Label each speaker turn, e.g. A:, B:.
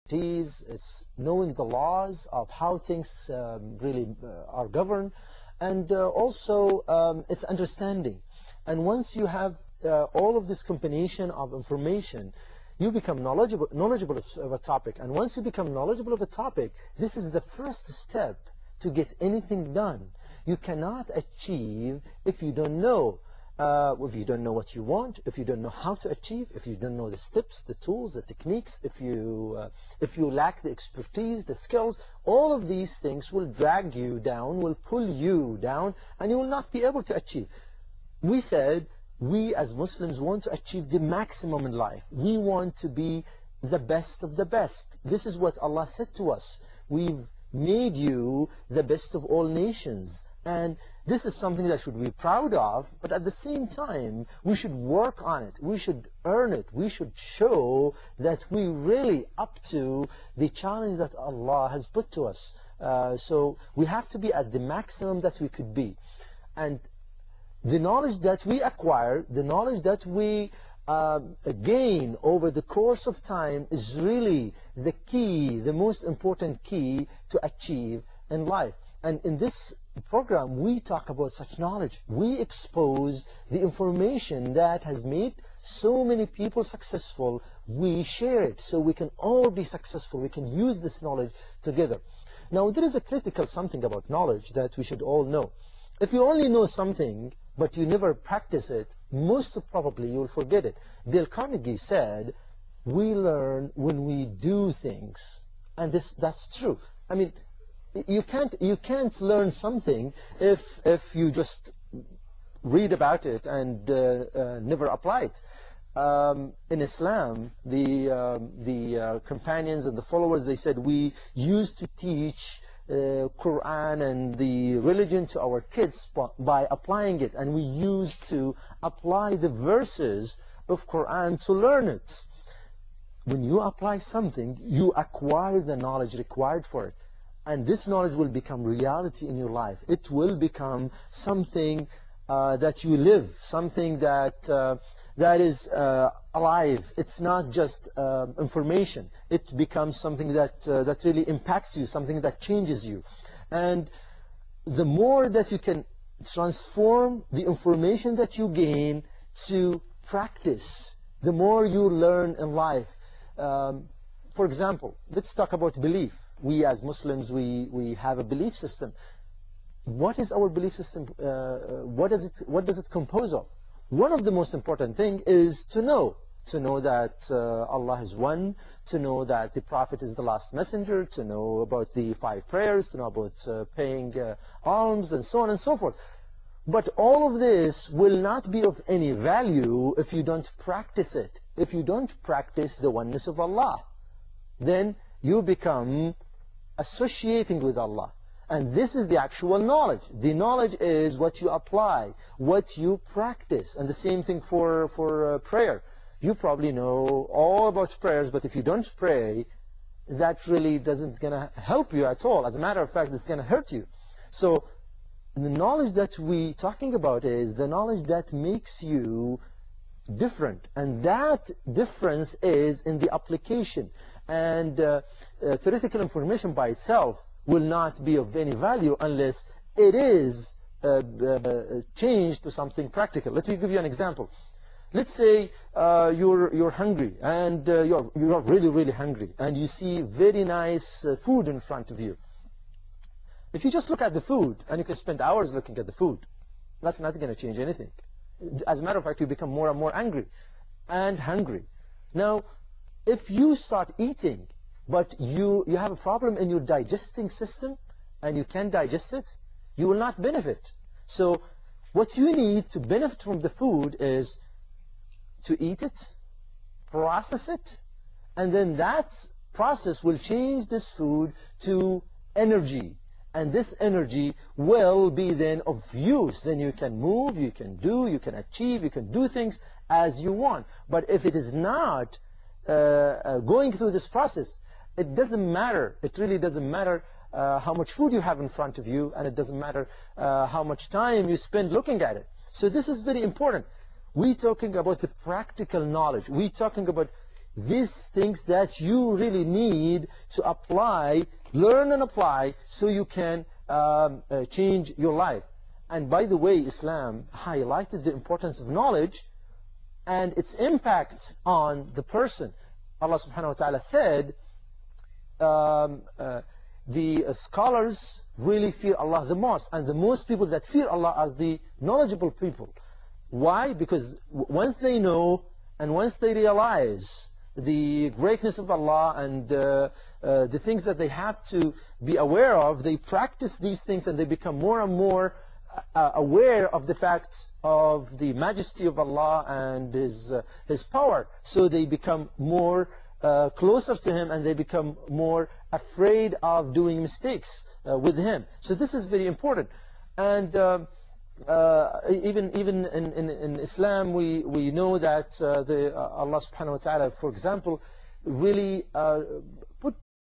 A: expertise, it's knowing the laws of how things really are governed, and also it's understanding. And once you have all of this combination of information, you become knowledgeable of a topic. And once you become knowledgeable of a topic, this is the first step to get anything done. You cannot achieve if you don't know. If you don't know what you want, if you don't know how to achieve, if you don't know the steps, the tools, the techniques, if you lack the expertise, the skills, all of these things will drag you down, will pull you down, and you will not be able to achieve. We said we as Muslims want to achieve the maximum in life. We want to be the best of the best. This is what Allah said to us. We've made you the best of all nations. And this is something that should be proud of, but at the same time, we should work on it. We should earn it. We should show that we really up to the challenge that Allah has put to us. So we have to be at the maximum that we could be. And the knowledge that we acquire, the knowledge that we gain over the course of time is really the key, the most important key to achieve in life. And in this program, we talk about such knowledge. We expose the information that has made so many people successful. We share it so we can all be successful. We can use this knowledge together. Now, there is a critical something about knowledge that we should all know. If you only know something, but you never practice it, most probably you will forget it. Dale Carnegie said, we learn when we do things. And that's true. I mean, you can't learn something if you just read about it and never apply it. In Islam, the companions and the followers, they said, we used to teach Quran and the religion to our kids by applying it, and we used to apply the verses of Quran to learn it. When you apply something, you acquire the knowledge required for it. And this knowledge will become reality in your life. It will become something that you live, something that is alive. It's not just information. It becomes something that really impacts you, something that changes you. And the more that you can transform the information that you gain to practice, the more you learn in life. For example, let's talk about belief. We as Muslims, we have a belief system. What is our belief system? What does it compose of? One of the most important things is to know that Allah is one, to know that the Prophet is the last messenger, to know about the 5 prayers, to know about paying alms, and so on and so forth. But all of this will not be of any value if you don't practice it. If you don't practice the oneness of Allah, then you become associating with Allah. And this is the actual knowledge. The knowledge is what you apply, what you practice. And the same thing for prayer. You probably know all about prayers, but if you don't pray, that really doesn't gonna help you at all. As a matter of fact, it's gonna hurt you. So the knowledge that we're talking about is the knowledge that makes you different. And that difference is in the application. And theoretical information by itself will not be of any value unless it is changed to something practical. Let me give you an example. Let's say you're hungry, and you're really hungry, and you see very nice food in front of you. If you just look at the food, and you can spend hours looking at the food, that's not going to change anything. As a matter of fact, you become more and more angry and hungry. Now, if you start eating, but you have a problem in your digesting system, and you can't digest it, you will not benefit. So what you need to benefit from the food is to eat it, process it, and then that process will change this food to energy. And this energy will be then of use. Then you can move, you can do, you can achieve, you can do things as you want. But if it is not going through this process, it doesn't matter. It really doesn't matter how much food you have in front of you, and it doesn't matter how much time you spend looking at it. So this is very important. We're talking about the practical knowledge. We're talking about these things that you really need to apply, learn and apply, so you can change your life. And by the way, Islam highlighted the importance of knowledge and its impact on the person. Allah subhanahu wa ta'ala said, the scholars really fear Allah the most, and the most people that fear Allah are the knowledgeable people. Why? Because once they know and once they realize the greatness of Allah and the things that they have to be aware of, they practice these things and they become more and more aware of the fact of the majesty of Allah and His power. So they become more closer to Him, and they become more afraid of doing mistakes with Him. So this is very important. And even in Islam, we know that Allah subhanahu wa ta'ala, for example, really